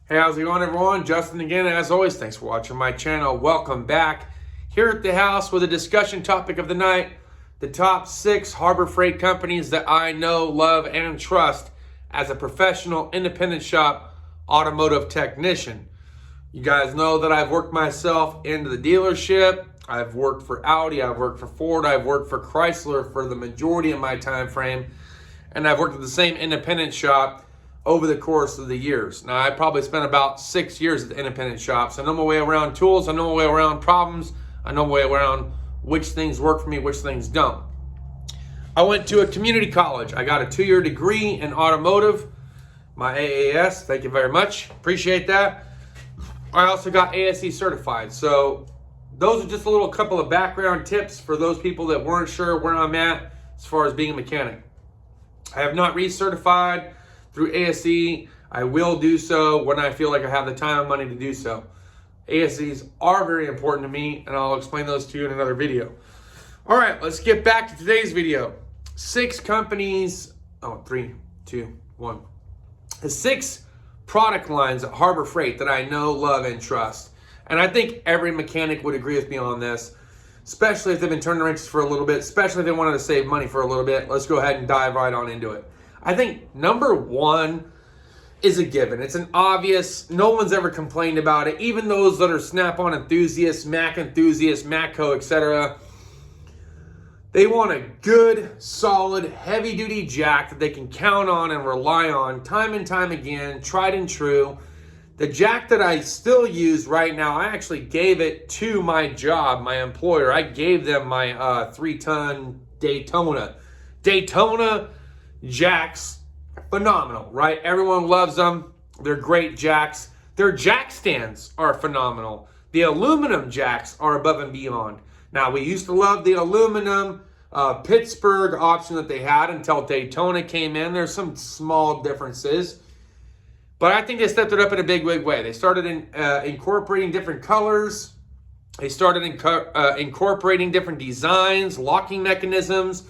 Hey, how's it going, everyone? Justin again. As always, thanks for watching my channel. Welcome back here at the house with a discussion topic of the night: the top 6 Harbor Freight companies that I know, love, and trust as a professional independent shop automotive technician. You guys know that I've worked myself into the dealership. I've worked for Audi, I've worked for Ford, I've worked for Chrysler for the majority of my time frame, and I've worked at the same independent shop over the course of the years. Now, I probably spent about 6 years at the independent shops. I know my way around tools, I know my way around problems, I know my way around which things work for me, which things don't. I went to a community college. I got a 2-year degree in automotive, my AAS, thank you very much, appreciate that. I also got ASE certified. So those are just a little couple of background tips for those people that weren't sure where I'm at as far as being a mechanic. I have not recertified through ASE. I will do so when I feel like I have the time and money to do so. ASEs are very important to me, and I'll explain those to you in another video. All right, let's get back to today's video. 6 companies, 3, 2, 1. The 6 product lines at Harbor Freight that I know, love, and trust. And I think every mechanic would agree with me on this, especially if they've been turning wrenches for a little bit, especially if they wanted to save money for a little bit. Let's go ahead and dive right on into it. I think number 1 is a given. It's an obvious, no one's ever complained about it. Even those that are Snap-on enthusiasts, Matco, etc. They want a good, solid, heavy-duty jack that they can count on and rely on time and time again, tried and true. The jack that I still use right now, I actually gave it to my job, my employer. I gave them my 3-ton Daytona. Daytona jacks, phenomenal, right? Everyone loves them. They're great jacks. Their jack stands are phenomenal. The aluminum jacks are above and beyond. Now, we used to love the aluminum Pittsburgh option that they had until Daytona came in. There's some small differences, but I think they stepped it up in a big way. They started incorporating different colors. They started incorporating different designs, locking mechanisms.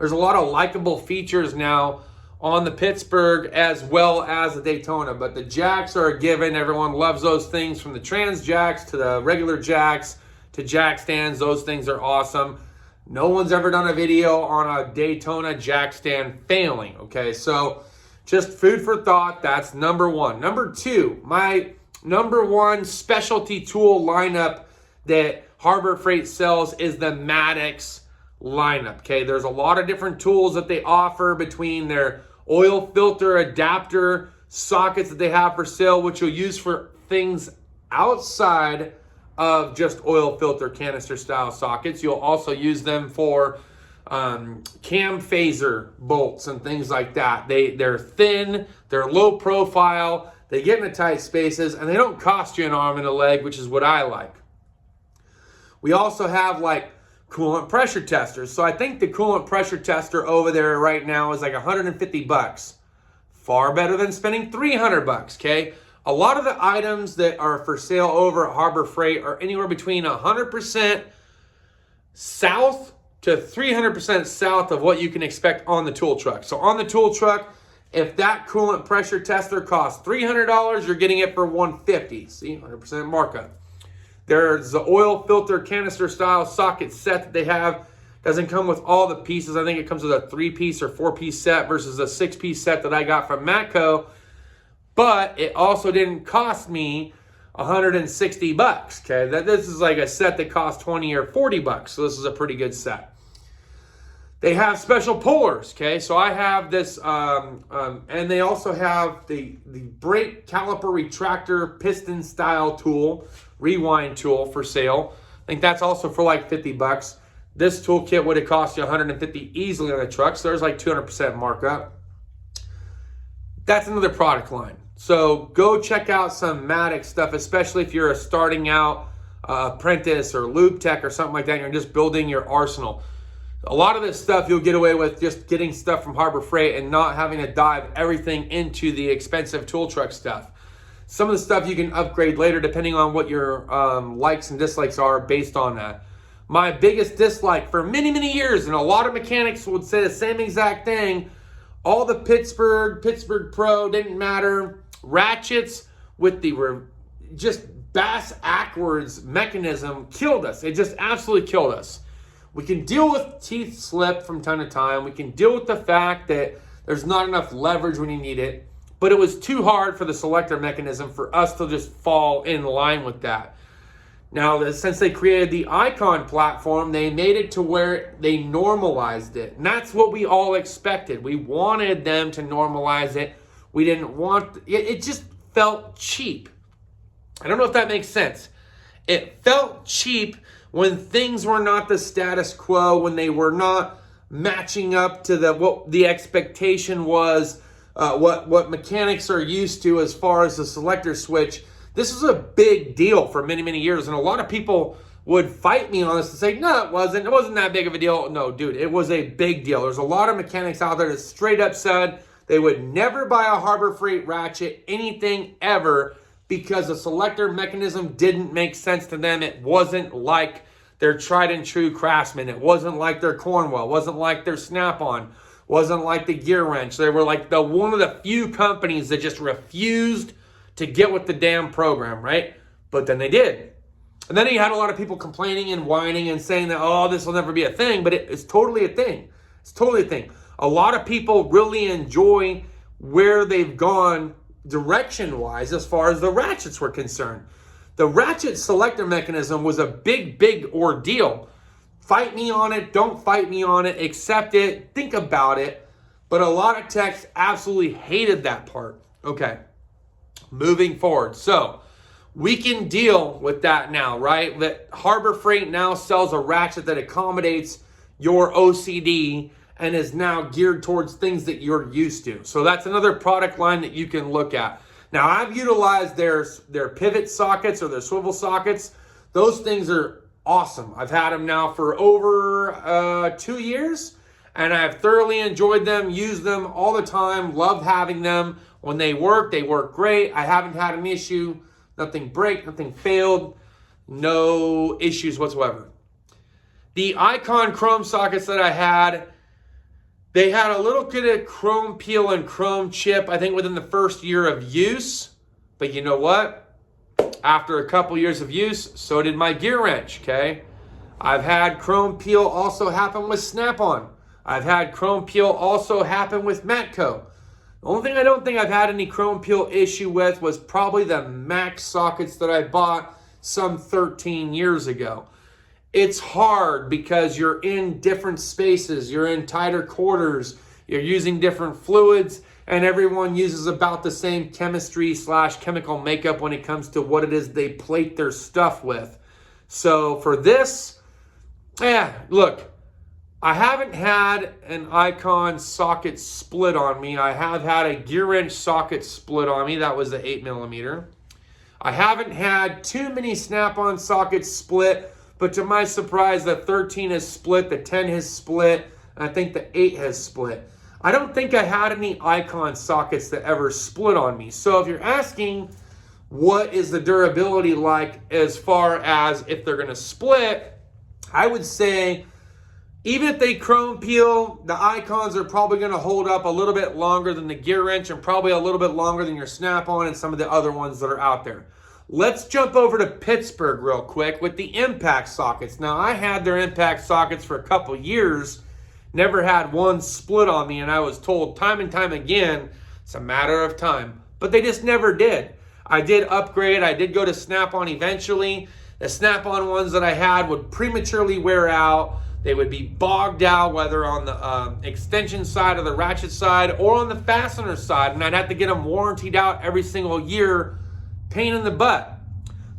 There's a lot of likable features now on the Pittsburgh as well as the Daytona, but the jacks are a given. Everyone loves those things, from the trans jacks to the regular jacks to jack stands. Those things are awesome. No one's ever done a video on a Daytona jack stand failing, okay? So just food for thought. That's number 1. Number 2, my number 1 specialty tool lineup that Harbor Freight sells is the Maddox lineup, okay? There's a lot of different tools that they offer between their oil filter adapter sockets that they have for sale, which you'll use for things outside of just oil filter canister style sockets. You'll also use them for cam phaser bolts and things like that. They're thin, they're low profile, they get into tight spaces, and they don't cost you an arm and a leg, which is what I like. We also have like coolant pressure testers. So I think the coolant pressure tester over there right now is like $150. Far better than spending $300, okay? A lot of the items that are for sale over at Harbor Freight are anywhere between 100% south to 300% south of what you can expect on the tool truck. So on the tool truck, if that coolant pressure tester costs $300, you're getting it for $150. See, 100% markup. There's the oil filter canister style socket set that they have. Doesn't come with all the pieces. I think it comes with a 3-piece or 4-piece set versus a 6-piece set that I got from Matco. But it also didn't cost me $160, okay? This is like a set that costs $20 or $40, so this is a pretty good set. They have special pullers, okay? So I have this, and they also have the brake caliper retractor piston style tool, rewind tool for sale. I think that's also for like $50. This toolkit would have cost you $150 easily on the truck, so there's like 200% markup. That's another product line. So go check out some Maddox stuff, especially if you're a starting out apprentice or loop tech or something like that, and you're just building your arsenal. A lot of this stuff you'll get away with just getting stuff from Harbor Freight and not having to dive everything into the expensive tool truck stuff. Some of the stuff you can upgrade later depending on what your likes and dislikes are based on that. My biggest dislike for many, many years, and a lot of mechanics would say the same exact thing, all the Pittsburgh Pro, didn't matter. Ratchets with the just bass-ackwards mechanism killed us. It just absolutely killed us. We can deal with teeth slip from time to time. We can deal with the fact that there's not enough leverage when you need it. But it was too hard for the selector mechanism for us to just fall in line with that. Now, since they created the Icon platform, they made it to where they normalized it. And that's what we all expected. We wanted them to normalize it. We didn't want it just felt cheap. I don't know if that makes sense. It felt cheap when things were not the status quo, when they were not matching up to what the expectation was, what mechanics are used to as far as the selector switch. This was a big deal for many, many years, and a lot of people would fight me on this and say, no, it wasn't. It wasn't that big of a deal. No, dude, it was a big deal. There's a lot of mechanics out there that straight up said they would never buy a Harbor Freight ratchet, anything ever, because the selector mechanism didn't make sense to them. It wasn't like their tried and true Craftsman. It wasn't like their Cornwell. It wasn't like their Snap-on. Wasn't like the Gear Wrench. They were like one of the few companies that just refused to get with the damn program, right? But then they did. And then you had a lot of people complaining and whining and saying that, oh, this will never be a thing, but it's totally a thing. It's totally a thing. A lot of people really enjoy where they've gone direction-wise as far as the ratchets were concerned. The ratchet selector mechanism was a big, big ordeal. Fight me on it, don't fight me on it, accept it, think about it. But a lot of techs absolutely hated that part. Okay, moving forward. So we can deal with that now, right? That Harbor Freight now sells a ratchet that accommodates your OCD and is now geared towards things that you're used to. So that's another product line that you can look at. Now, I've utilized their pivot sockets or their swivel sockets. Those things are awesome. I've had them now for over 2 years, and I've thoroughly enjoyed them, used them all the time, love having them. When they work great. I haven't had an issue, nothing break, nothing failed, no issues whatsoever. The Icon chrome sockets that I had, they had a little bit of chrome peel and chrome chip, I think within the first year of use. But you know what? After a couple years of use, so did my Gear Wrench, okay? I've had chrome peel also happen with Snap-on. I've had chrome peel also happen with Matco. The only thing I don't think I've had any chrome peel issue with was probably the Max sockets that I bought some 13 years ago. It's hard because you're in different spaces, you're in tighter quarters, you're using different fluids, and everyone uses about the same chemistry / chemical makeup when it comes to what it is they plate their stuff with. So for this, look, I haven't had an Icon socket split on me. I have had a Gear Wrench socket split on me. That was the 8mm. I haven't had too many Snap-on sockets split, but to my surprise, the 13 has split, the 10 has split, and I think the 8 has split. I don't think I had any Icon sockets that ever split on me. So if you're asking what is the durability like as far as if they're going to split, I would say even if they chrome peel, the Icons are probably going to hold up a little bit longer than the Gear Wrench and probably a little bit longer than your Snap-on and some of the other ones that are out there. Let's jump over to Pittsburgh real quick with the impact sockets. Now, I had their impact sockets for a couple years, never had one split on me, and I was told time and time again, it's a matter of time. But they just never did. I did upgrade. I did go to Snap-on eventually. The Snap-on ones that I had would prematurely wear out. They would be bogged out, whether on the extension side or the ratchet side or on the fastener side, and I'd have to get them warrantied out every single year. Pain in the butt.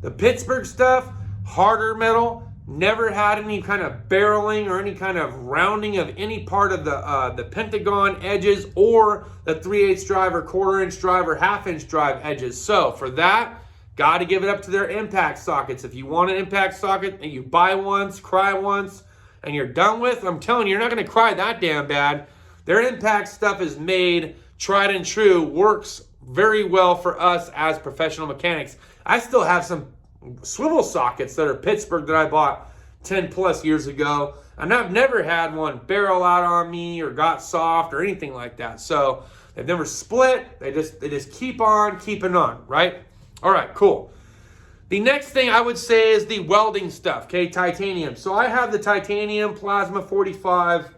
The Pittsburgh stuff, harder metal, never had any kind of barreling or any kind of rounding of any part of the pentagon edges or the 3/8 drive or 1/4 inch drive or 1/2 inch drive edges. So for that, got to give it up to their impact sockets. If you want an impact socket and you buy once, cry once, and you're done with, I'm telling you, you're not going to cry that damn bad. Their impact stuff is made, tried and true, works very well for us as professional mechanics. I still have some swivel sockets that are Pittsburgh that I bought 10 plus years ago, and I've never had one barrel out on me or got soft or anything like that. So they've never split. They just keep on keeping on, right? All right, cool. The next thing I would say is the welding stuff, okay, titanium. So I have the titanium Plasma 45,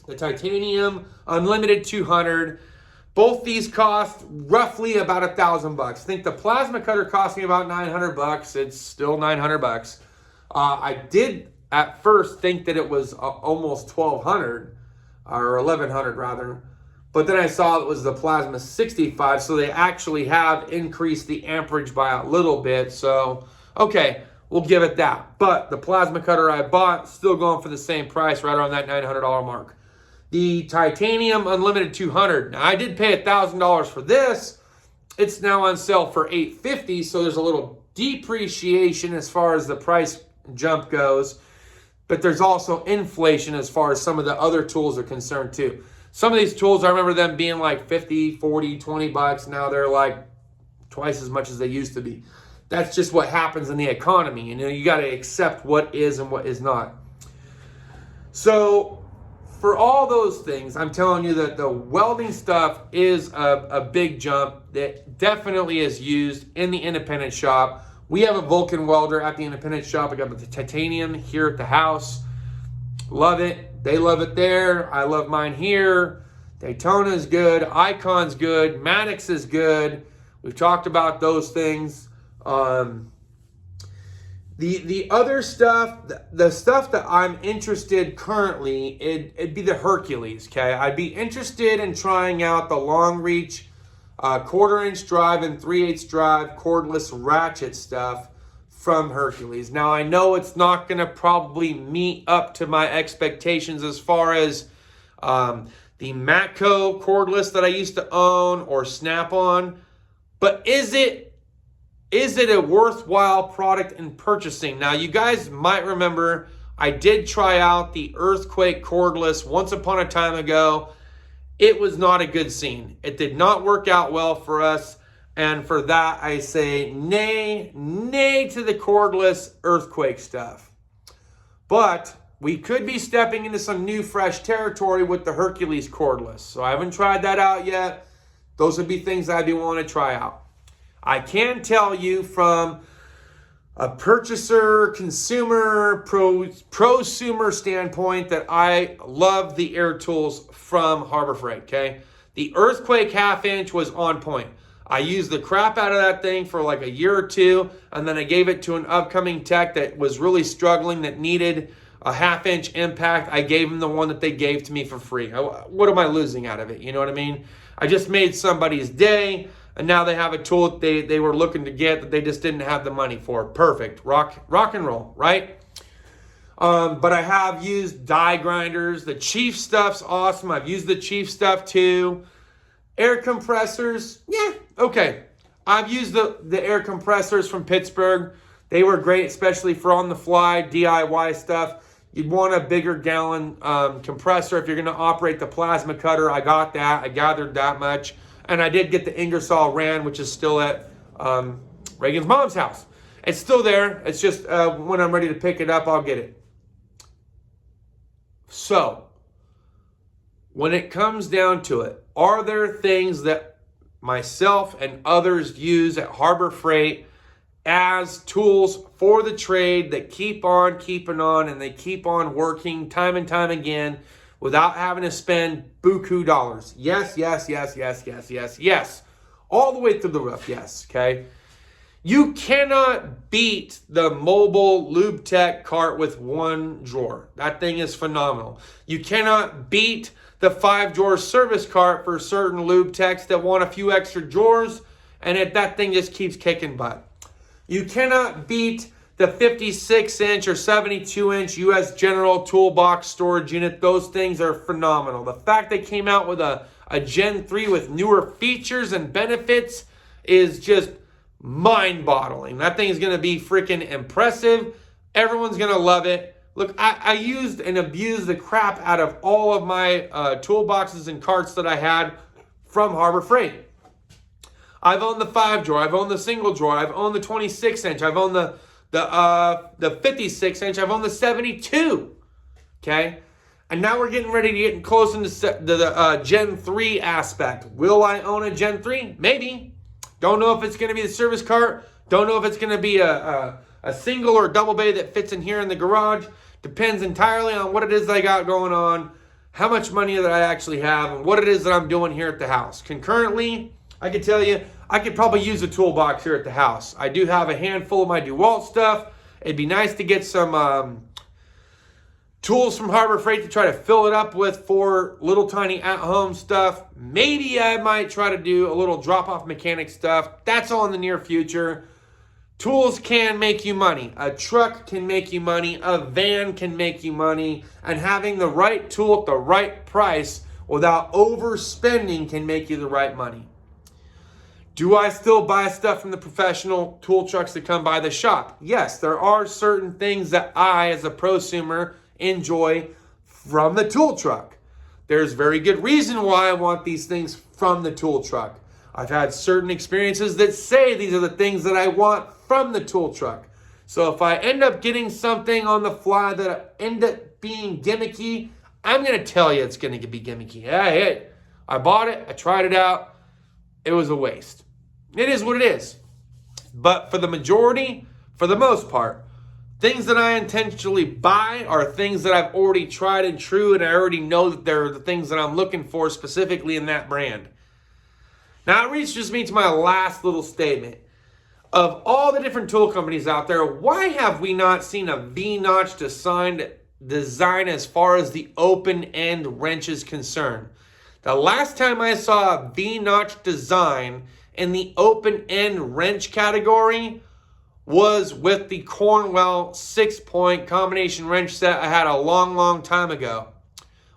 the titanium Unlimited 200. Both these cost roughly about $1,000. I think the plasma cutter cost me about $900. It's still $900. I did at first think that it was almost $1,200 or $1,100 rather. But then I saw it was the Plasma 65, so they actually have increased the amperage by a little bit. So, okay, we'll give it that. But the plasma cutter I bought, still going for the same price, right around that $900 mark. The Titanium Unlimited 200. Now, I did pay $1,000 for this. It's now on sale for $850, so there's a little depreciation as far as the price jump goes. But there's also inflation as far as some of the other tools are concerned too. Some of these tools, I remember them being like 50, 40, 20 bucks. Now they're like twice as much as they used to be. That's just what happens in the economy. You got to accept what is and what is not. So for all those things, I'm telling you that the welding stuff is a big jump that definitely is used in the independent shop. We have a Vulcan welder at the independent shop. I got the titanium here at the house. Love it. They love it there. I love mine here. Daytona is good. Icon's good. Maddox is good. We've talked about those things. The other stuff, the stuff that I'm interested currently, it'd be the Hercules, okay? I'd be interested in trying out the long reach 1/4 inch drive and 3/8 drive cordless ratchet stuff from Hercules. Now, I know it's not going to probably meet up to my expectations as far as the Matco cordless that I used to own or Snap-on, but is it a worthwhile product in purchasing? Now, you guys might remember I did try out the Earthquake cordless once upon a time ago. It was not a good scene. It did not work out well for us. And for that, I say nay to the cordless Earthquake stuff. But we could be stepping into some new, fresh territory with the Hercules cordless. So I haven't tried that out yet. Those would be things I'd be wanting to try out. I can tell you from a purchaser, consumer, prosumer standpoint that I love the air tools from Harbor Freight, okay? The Earthquake 1/2 inch was on point. I used the crap out of that thing for like a year or two, and then I gave it to an upcoming tech that was really struggling, that needed a 1/2 inch impact. I gave them the one that they gave to me for free. What am I losing out of it? You know what I mean? I just made somebody's day, and now they have a tool that they were looking to get that they just didn't have the money for. Perfect. Rock and roll, right? But I have used die grinders. The Chief stuff's awesome. I've used the Chief stuff too. Air compressors, yeah, okay. I've used the air compressors from Pittsburgh. They were great, especially for on-the-fly DIY stuff. You'd want a bigger gallon compressor if you're going to operate the plasma cutter. I got that. I gathered that much. And I did get the Ingersoll Rand, which is still at Reagan's mom's house. It's still there. It's just when I'm ready to pick it up, I'll get it. So, when it comes down to it, are there things that myself and others use at Harbor Freight as tools for the trade that keep on keeping on and they keep on working time and time again without having to spend buku dollars? Yes, yes, yes, yes, yes, yes, yes. All the way through the roof, yes, okay? You cannot beat the mobile Lube Tech cart with one drawer. That thing is phenomenal. You cannot beat the 5-drawer service cart for certain Lube Techs that want a few extra drawers, and that thing just keeps kicking butt. You cannot beat the 56-inch or 72-inch US General Toolbox storage unit. Those things are phenomenal. The fact they came out with a Gen 3 with newer features and benefits is just mind-boggling. That thing is going to be freaking impressive. Everyone's going to love it. Look, I used and abused the crap out of all of my toolboxes and carts that I had from Harbor Freight. I've owned the 5-drawer. I've owned the single drawer. I've owned the 26-inch. I've owned the 56-inch. I've owned the 72. Okay? And now we're getting ready to get close into the Gen 3 aspect. Will I own a Gen 3? Maybe. Don't know if it's going to be the service cart. Don't know if it's going to be a single or double bay that fits in here in the garage. Depends entirely on what it is that I got going on, how much money that I actually have, and what it is that I'm doing here at the house. Concurrently, I can tell you, I could probably use a toolbox here at the house. I do have a handful of my DeWalt stuff. It'd be nice to get some tools from Harbor Freight to try to fill it up with for little tiny at-home stuff. Maybe I might try to do a little drop-off mechanic stuff. That's all in the near future. Tools can make you money. A truck can make you money. A van can make you money. And having the right tool at the right price without overspending can make you the right money. Do I still buy stuff from the professional tool trucks that come by the shop? Yes, there are certain things that I, as a prosumer, enjoy from the tool truck. There's very good reason why I want these things from the tool truck. I've had certain experiences that say these are the things that I want from the tool truck. So if I end up getting something on the fly that end up being gimmicky, I'm going to tell you it's going to be gimmicky. Hey, I bought it. I tried it out. It was a waste. It is what it is. But for the majority, for the most part, things that I intentionally buy are things that I've already tried and true, and I already know that they're the things that I'm looking for specifically in that brand. Now, it reaches me to my last little statement. Of all the different tool companies out there, why have we not seen a V-notch design as far as the open-end wrench is concerned? The last time I saw a V-notch design in the open-end wrench category was with the Cornwell 6-point combination wrench set I had a long time ago.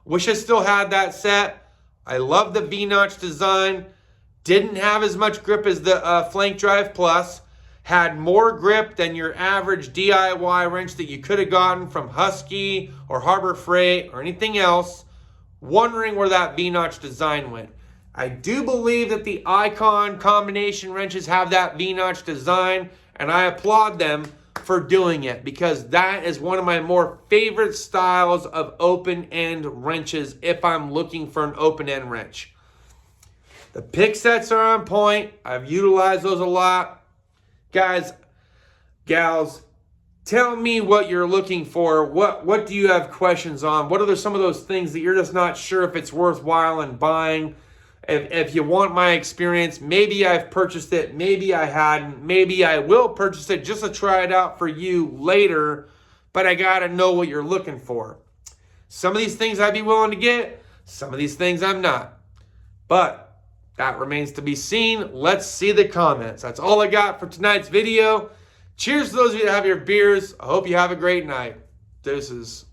Wish I still had that set. I love the V-notch design. Didn't have as much grip as the Flank Drive Plus. Had more grip than your average DIY wrench that you could have gotten from Husky or Harbor Freight or anything else. Wondering where that V-notch design went. I do believe that the Icon combination wrenches have that V-notch design, and I applaud them for doing it because that is one of my more favorite styles of open-end wrenches if I'm looking for an open-end wrench. The pick sets are on point. I've utilized those a lot. Guys, gals, tell me what you're looking for. What do you have questions on? What are some of those things that you're just not sure if it's worthwhile in buying? If you want my experience, maybe I've purchased it, maybe I hadn't, maybe I will purchase it just to try it out for you later, but I gotta know what you're looking for. Some of these things I'd be willing to get, some of these things I'm not. But that remains to be seen. Let's see the comments. That's all I got for tonight's video. Cheers to those of you that have your beers. I hope you have a great night. Deuces.